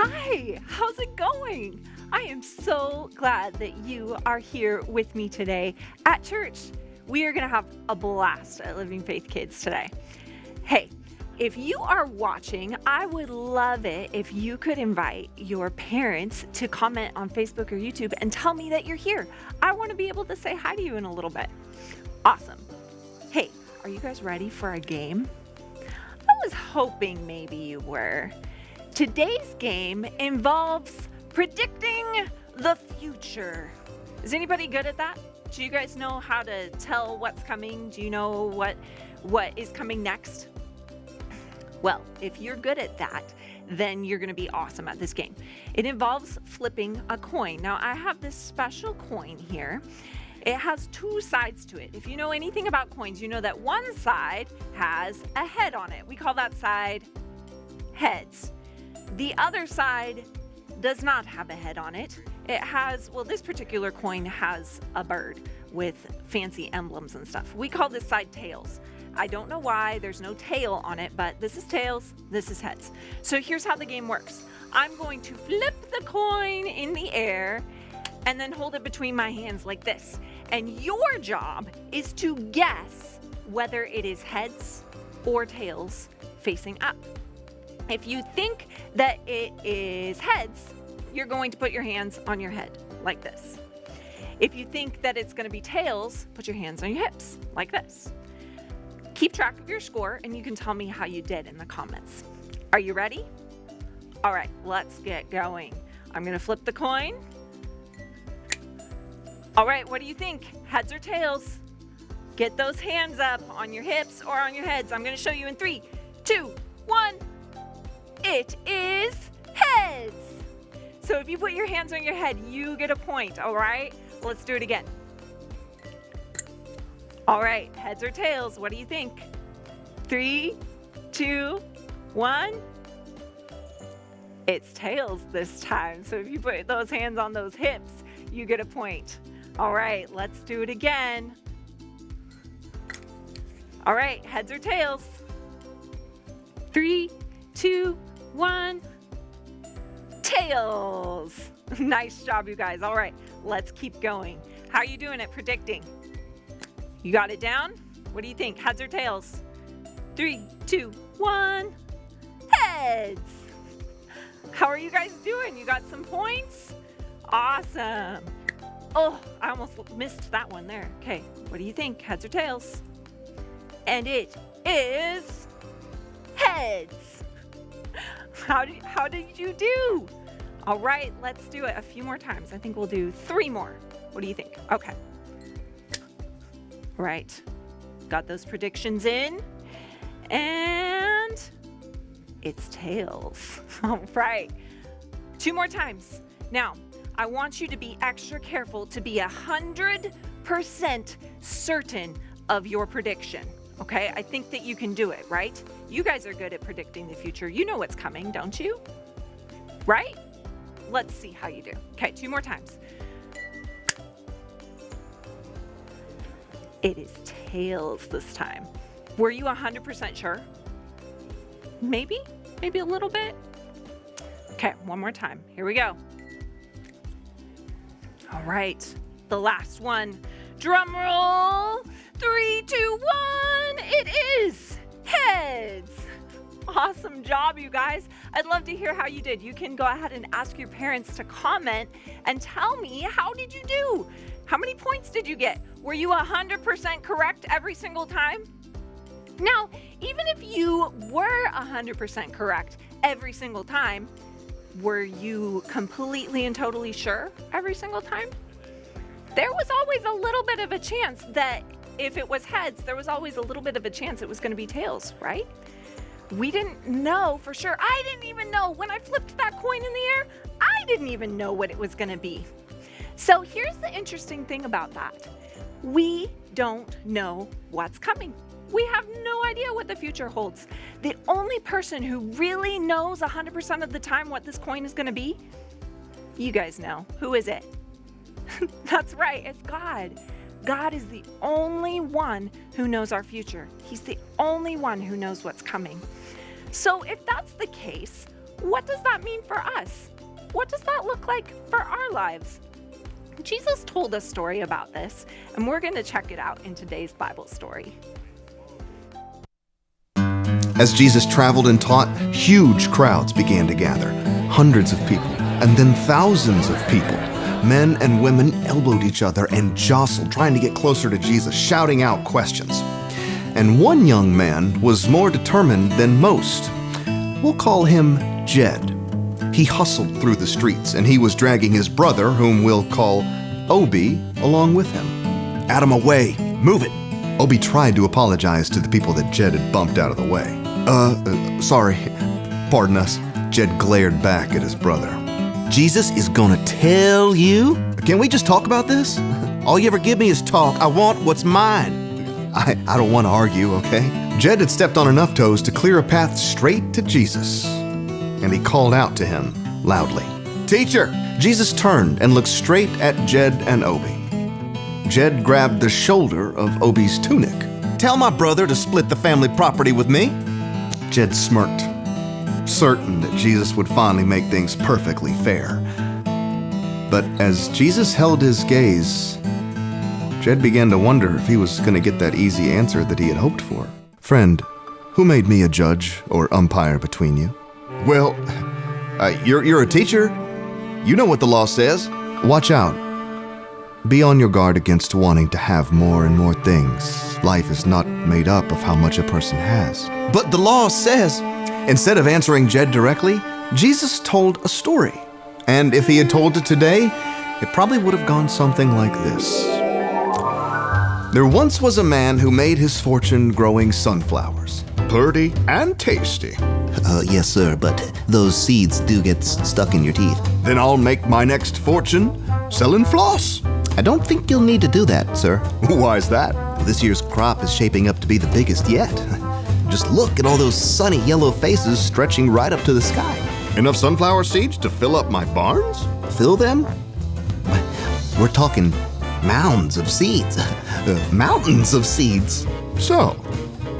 Hi, how's it going? I am so glad that you are here with me today at church. We are going to have a blast at Living Faith Kids today. Hey, if you are watching, I would love it if you could invite your parents to comment on Facebook or YouTube and tell me that you're here. I want to be able to say hi to you in a little bit. Awesome. Hey, are you guys ready for a game? I was hoping maybe you were. Today's game involves predicting the future. Is anybody good at that? Do you guys know how to tell what's coming? Do you know what is coming next? Well, if you're good at that, then you're going to be awesome at this game. It involves flipping a coin. Now, I have this special coin here. It has two sides to it. If you know anything about coins, you know that one side has a head on it. We call that side heads. The other side does not have a head on it. It has, well, this particular coin has a bird with fancy emblems and stuff. We call this side tails. I don't know why there's no tail on it, but this is tails, this is heads. So here's how the game works. I'm going to flip the coin in the air and then hold it between my hands like this. And your job is to guess whether it is heads or tails facing up. If you think that it is heads, you're going to put your hands on your head like this. If you think that it's going to be tails, put your hands on your hips like this. Keep track of your score and you can tell me how you did in the comments. Are you ready? All right, let's get going. I'm going to flip the coin. All right, what do you think? Heads or tails? Get those hands up on your hips or on your heads. I'm going to show you in 3, 2, 1. It is heads. So if you put your hands on your head, you get a point, all right? Let's do it again. All right, heads or tails, what do you think? 3, 2, 1. It's tails this time. So if you put those hands on those hips, you get a point. All right, let's do it again. All right, heads or tails? 3, 2, 1. Tails. Nice job, you guys. All right, let's keep going. How are you doing at predicting? You got it down? What do you think? Heads or tails? 3, 2, 1. Heads. How are you guys doing? You got some points? Awesome. Oh, I almost missed that one there. Okay, what do you think? Heads or tails? And it is heads. How did you do? All right, let's do it a few more times. I think we'll do 3 more. What do you think? Okay. Right. Got those predictions in. And it's tails. All right. 2 more times. Now, I want you to be extra careful to be 100% certain of your prediction. Okay, I think that you can do it, right? You guys are good at predicting the future. You know what's coming, don't you? Right? Let's see how you do. Okay, 2 more times. It is tails this time. Were you 100% sure? Maybe a little bit. Okay, 1 more time. Here we go. All right, the last one. Drum roll. 3, 2, 1. It is heads. Awesome job, you guys. I'd love to hear how you did. You can go ahead and ask your parents to comment and tell me, how did you do? How many points did you get? Were you 100% correct every single time? Now, even if you were 100% correct every single time, were you completely and totally sure every single time? There was always a little bit of a chance that if it was heads, there was always a little bit of a chance it was going to be tails, right? We didn't know for sure. I didn't even know when I flipped that coin in the air. I didn't even know what it was going to be. So here's the interesting thing about that. We don't know what's coming. We have no idea what the future holds. The only person who really knows 100% of the time what this coin is going to be, you guys know. Who is it? That's right, it's God. God is the only one who knows our future. He's the only one who knows what's coming. So if that's the case, what does that mean for us? What does that look like for our lives? Jesus told a story about this, and we're going to check it out in today's Bible story. As Jesus traveled and taught, huge crowds began to gather, hundreds of people, and then thousands of people. Men and women elbowed each other and jostled, trying to get closer to Jesus, shouting out questions. And one young man was more determined than most. We'll call him Jed. He hustled through the streets, and he was dragging his brother, whom we'll call Obi, along with him. "Out of my way! Move it!" Obi tried to apologize to the people that Jed had bumped out of the way. Sorry. Pardon us." Jed glared back at his brother. "Jesus is gonna tell you? Can we just talk about this? All you ever give me is talk. I want what's mine." I don't want to argue, okay? Jed had stepped on enough toes to clear a path straight to Jesus, and he called out to him loudly. "Teacher!" Jesus turned and looked straight at Jed and Obi. Jed grabbed the shoulder of Obi's tunic. "Tell my brother to split the family property with me." Jed smirked, certain that Jesus would finally make things perfectly fair. But as Jesus held his gaze, Jed began to wonder if he was going to get that easy answer that he had hoped for. "Friend, who made me a judge or umpire between you?" "Well, you're a teacher. You know what the law says." "Watch out. Be on your guard against wanting to have more and more things. Life is not made up of how much a person has." "But the law says..." Instead of answering Jed directly, Jesus told a story. And if he had told it today, it probably would have gone something like this. There once was a man who made his fortune growing sunflowers. Purty and tasty. Yes, sir, but those seeds do get stuck in your teeth. "Then I'll make my next fortune selling floss." I don't think you'll need to do that, sir. "Why's that?" This year's crop is shaping up to be the biggest yet. Just look at all those sunny yellow faces stretching right up to the sky. "Enough sunflower seeds to fill up my barns?" Fill them? We're talking mounds of seeds. Mountains of seeds. "So,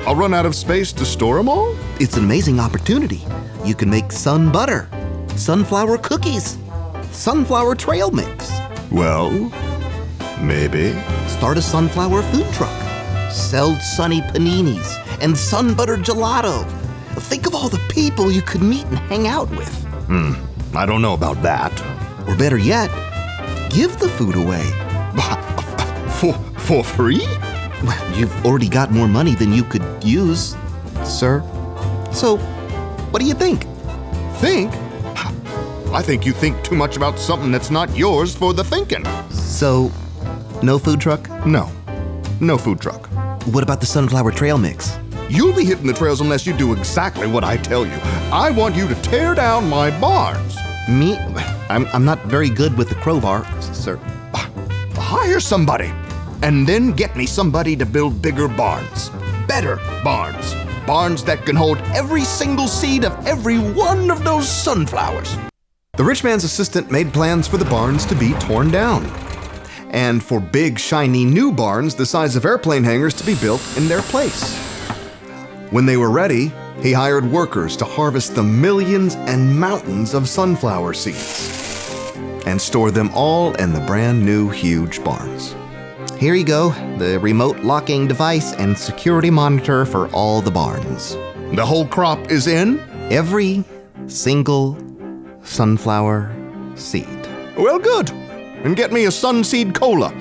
I'll run out of space to store them all?" It's an amazing opportunity. You can make sun butter, sunflower cookies, sunflower trail mix. "Well, maybe." Start a sunflower food truck. Sell sunny paninis and sun butter gelato. Think of all the people you could meet and hang out with. I don't know about that. Or better yet, give the food away. For free? Well, you've already got more money than you could use, sir. So, what do you think? Think? I think you think too much about something that's not yours for the thinking. So, no food truck? No food truck. What about the sunflower trail mix? You'll be hitting the trails unless you do exactly what I tell you. I want you to tear down my barns. Me? I'm not very good with the crowbar, sir. Hire somebody, and then get me somebody to build bigger barns. Better barns. Barns that can hold every single seed of every one of those sunflowers. The rich man's assistant made plans for the barns to be torn down, and for big, shiny new barns the size of airplane hangars to be built in their place. When they were ready, he hired workers to harvest the millions and mountains of sunflower seeds and store them all in the brand new huge barns. Here you go, the remote locking device and security monitor for all the barns. The whole crop is in? Every single sunflower seed. Well, good. And get me a sunseed cola,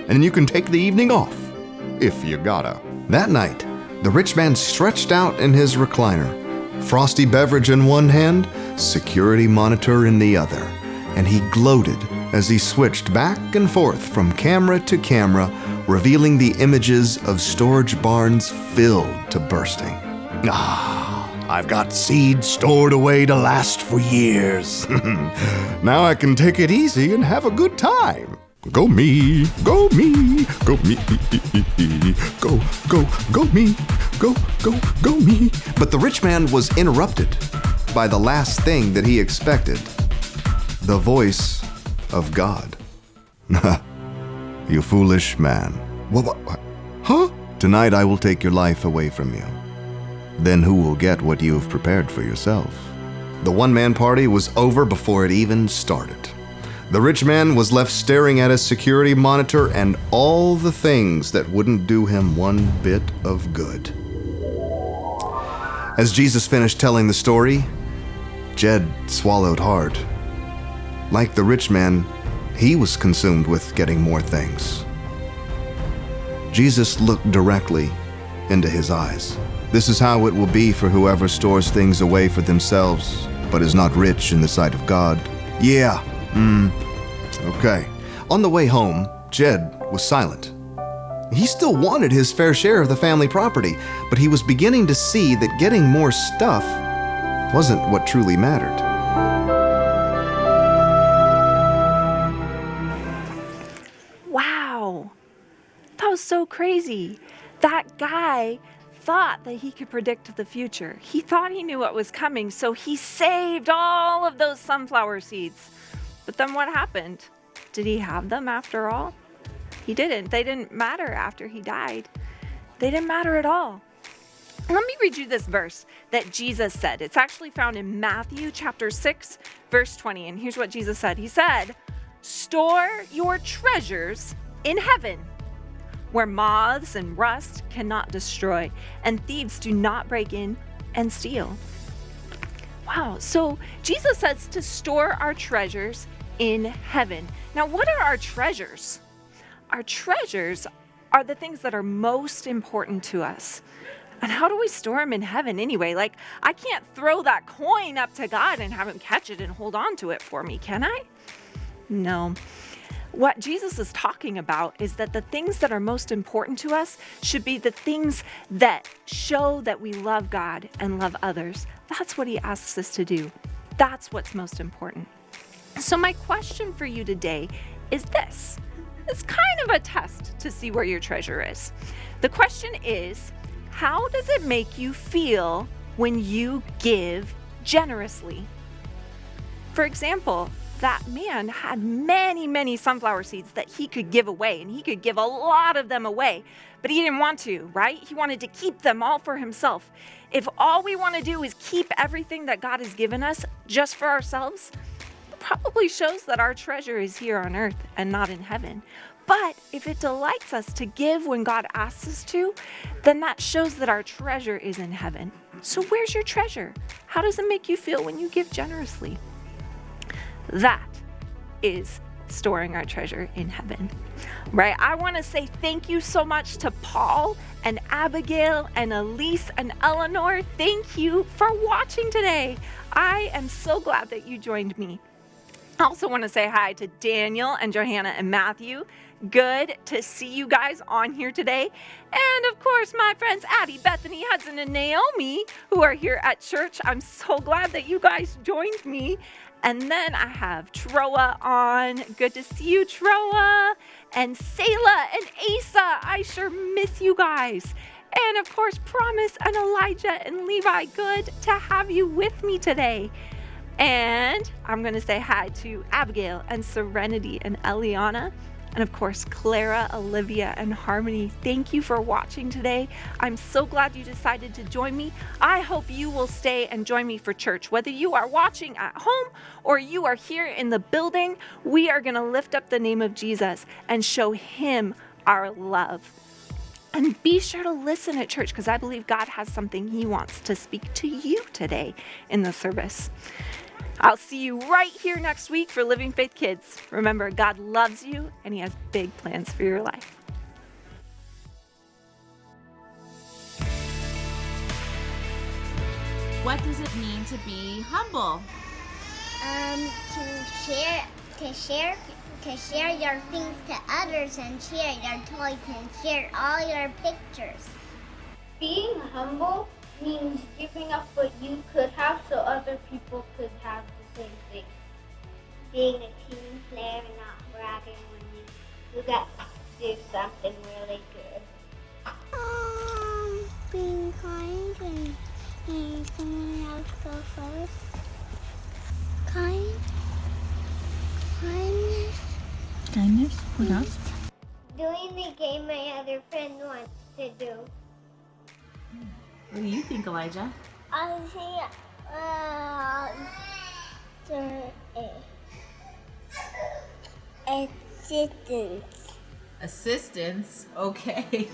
and you can take the evening off, if you gotta. That night, the rich man stretched out in his recliner, frosty beverage in one hand, security monitor in the other, and he gloated as he switched back and forth from camera to camera, revealing the images of storage barns filled to bursting. I've got seeds stored away to last for years. Now I can take it easy and have a good time. Go me, go me, go me, go me, go me. But the rich man was interrupted by the last thing that he expected, the voice of God. You foolish man. What? Huh? Tonight I will take your life away from you. Then who will get what you have prepared for yourself? The one-man party was over before it even started. The rich man was left staring at his security monitor and all the things that wouldn't do him one bit of good. As Jesus finished telling the story, Jed swallowed hard. Like the rich man, he was consumed with getting more things. Jesus looked directly into his eyes. This is how it will be for whoever stores things away for themselves, but is not rich in the sight of God. Yeah, okay. On the way home, Jed was silent. He still wanted his fair share of the family property, but he was beginning to see that getting more stuff wasn't what truly mattered. Wow, that was so crazy. That guy thought that he could predict the future. He thought he knew what was coming, so he saved all of those sunflower seeds. But then what happened? Did he have them after all? He didn't. They didn't matter after he died. They didn't matter at all. Let me read you this verse that Jesus said. It's actually found in Matthew chapter 6, verse 20. And here's what Jesus said. He said, "Store your treasures in heaven, where moths and rust cannot destroy, and thieves do not break in and steal." Wow, so Jesus says to store our treasures in heaven. Now, what are our treasures? Our treasures are the things that are most important to us. And how do we store them in heaven anyway? Like, I can't throw that coin up to God and have him catch it and hold on to it for me, can I? No. What Jesus is talking about is that the things that are most important to us should be the things that show that we love God and love others. That's what he asks us to do. That's what's most important. So my question for you today is this. It's kind of a test to see where your treasure is. The question is, how does it make you feel when you give generously? For example, that man had many sunflower seeds that he could give away, and he could give a lot of them away, but he didn't want to, right? He wanted to keep them all for himself. If all we want to do is keep everything that God has given us just for ourselves, it probably shows that our treasure is here on earth and not in heaven. But if it delights us to give when God asks us to, then that shows that our treasure is in heaven. So where's your treasure? How does it make you feel when you give generously? That is storing our treasure in heaven, right? I want to say thank you so much to Paul and Abigail and Elise and Eleanor. Thank you for watching today. I am so glad that you joined me. I also want to say hi to Daniel and Johanna and Matthew. Good to see you guys on here today. And of course, my friends Addie, Bethany, Hudson, and Naomi, who are here at church. I'm so glad that you guys joined me. And then I have Troa on. Good to see you, Troa. And Selah and Asa. I sure miss you guys. And of course, Promise and Elijah and Levi. Good to have you with me today. And I'm going to say hi to Abigail and Serenity and Eliana. And of course, Clara, Olivia, and Harmony. Thank you for watching today. I'm so glad you decided to join me. I hope you will stay and join me for church. Whether you are watching at home or you are here in the building, we are going to lift up the name of Jesus and show him our love. And be sure to listen at church, because I believe God has something he wants to speak to you today in the service. I'll see you right here next week for Living Faith Kids. Remember, God loves you and he has big plans for your life. What does it mean to be humble? To share your things to others and share your toys and share all your pictures. Being humble means giving up what you could have so other people could have the same thing. Being a team player and not bragging when you get to do something really good. Being kind and someone else go first. Kindness? What else? Doing the game my other friend wants to do. What do you think, Elijah? I say Assistance. Assistance. Okay.